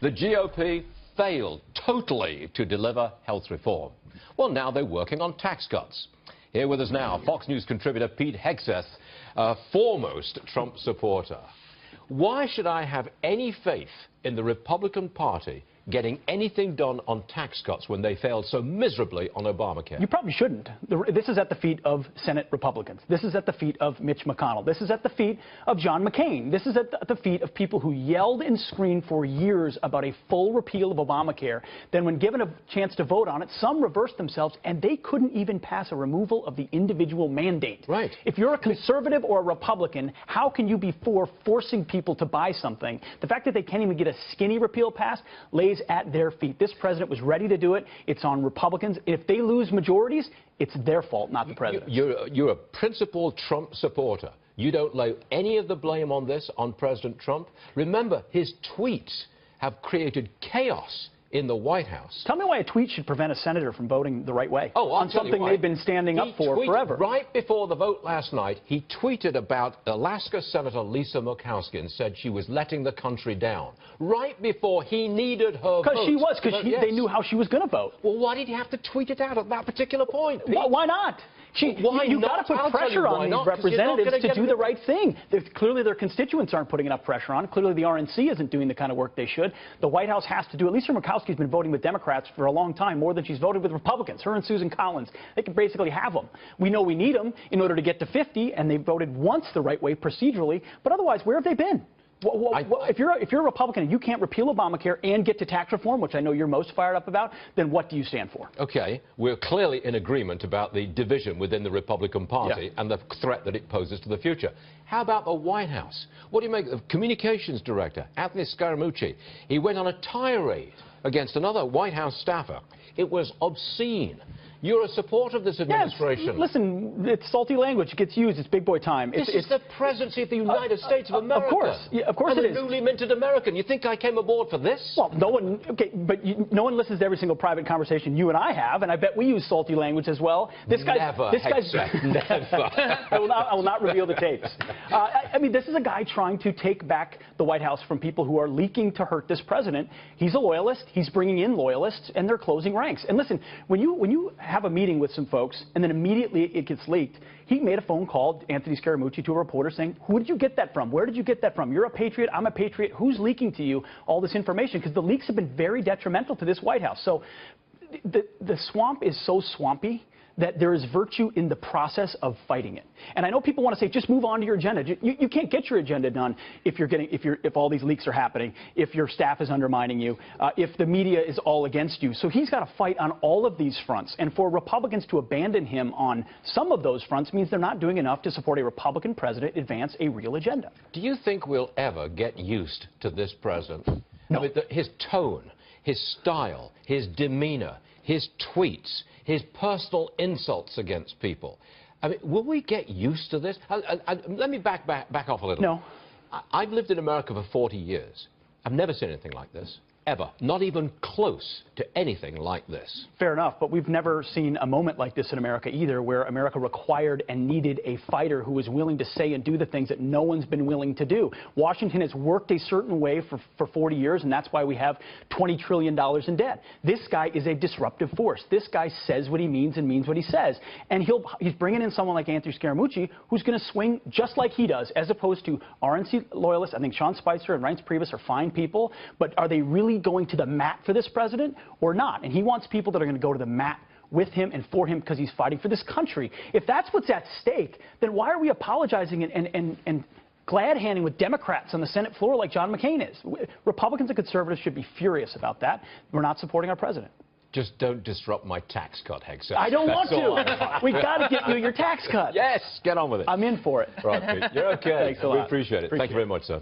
The GOP failed totally to deliver health reform. Well, now they're working on tax cuts. Here with us now, Fox News contributor Pete Hegseth, a foremost Trump supporter. Why should I have any faith in the Republican Party getting anything done on tax cuts when they failed so miserably on Obamacare? You probably shouldn't. This is at the feet of Senate Republicans. This is at the feet of Mitch McConnell. This is at the feet of John McCain. This is at the feet of people who yelled and screamed for years about a full repeal of Obamacare. Then when given a chance to vote on it, some reversed themselves, and they couldn't even pass a removal of the individual mandate. Right. If you're a conservative or a Republican, how can you be for forcing people to buy something? The fact that they can't even get a skinny repeal passed lays at their feet. This president was ready to do it. It's on Republicans. If they lose majorities, it's their fault, not the president's. You're a principled Trump supporter. You don't lay any of the blame on this on President Trump. Remember, his tweets have created chaos in the White House. Tell me why a tweet should prevent a senator from voting the right way on something they've been standing up for forever. Right before the vote last night, he tweeted about Alaska Senator Lisa Murkowski and said she was letting the country down. Right before he needed her vote. Because she was, because they knew how she was going to vote. Well, why did he have to tweet it out at that particular point? Why not? You've got to put pressure on these representatives to do the right thing. Clearly, their constituents aren't putting enough pressure on. Clearly, the RNC isn't doing the kind of work they should. The White House has to do. At least Murkowski's been voting with Democrats for a long time, more than she's voted with Republicans. Her and Susan Collins, they can basically have them. We know we need them in order to get to 50, and they voted once the right way procedurally. But otherwise, where have they been? If you're a Republican and you can't repeal Obamacare and get to tax reform, which I know you're most fired up about, then what do you stand for? Okay, we're clearly in agreement about the division within the Republican Party and the threat that it poses to the future. How about the White House? What do you make of the communications director, Anthony Scaramucci? He went on a tirade against another White House staffer. It was obscene. You're a supporter of this administration. Yes, listen, it's salty language. It gets used. It's big boy time. This is the presidency of the United States of America. Of course. Yeah, of course it is. I'm a newly minted American. You think I came aboard for this? Well, no one, no one listens to every single private conversation you and I have, and I bet we use salty language as well. Never. I will not reveal the tapes. I mean, this is a guy trying to take back the White House from people who are leaking to hurt this president. He's a loyalist. He's bringing in loyalists, and they're closing ranks. And listen, when you have a meeting with some folks, and then immediately it gets leaked, he made a phone call, Anthony Scaramucci, to a reporter saying, who did you get that from? Where did you get that from? You're a patriot. I'm a patriot. Who's leaking to you all this information? Because the leaks have been very detrimental to this White House. So the swamp is so swampy that there is virtue in the process of fighting it. And I know people want to say, just move on to your agenda. You can't get your agenda done if all these leaks are happening, if your staff is undermining you, if the media is all against you. So he's got to fight on all of these fronts. And for Republicans to abandon him on some of those fronts means they're not doing enough to support a Republican president advance a real agenda. Do you think we'll ever get used to this president? No. I mean, his tone, his style, his demeanor, his tweets, his personal insults against people. I mean, will we get used to this? Let me back off a little. No. I've lived in America for 40 years. I've never seen anything like this. Ever. Not even close to anything like this. Fair enough, but we've never seen a moment like this in America either, where America required and needed a fighter who was willing to say and do the things that no one's been willing to do. Washington has worked a certain way for 40 years, and that's why we have $20 trillion in debt. This guy is a disruptive force. This guy says what he means and means what he says. And he's bringing in someone like Anthony Scaramucci, who's going to swing just like he does, as opposed to RNC loyalists. I think Sean Spicer and Reince Priebus are fine people, but are they really going to the mat for this president or not? And he wants people that are going to go to the mat with him and for him because he's fighting for this country. If that's what's at stake, then why are we apologizing and glad-handing with Democrats on the Senate floor like John McCain is? Republicans and conservatives should be furious about that. We're not supporting our president. Just don't disrupt my tax cut, Hegseth. I don't want to. We got to get you your tax cut. Yes, get on with it. I'm in for it. Right, Pete. You're okay. Thanks a lot. We appreciate it. Thank you very much, sir.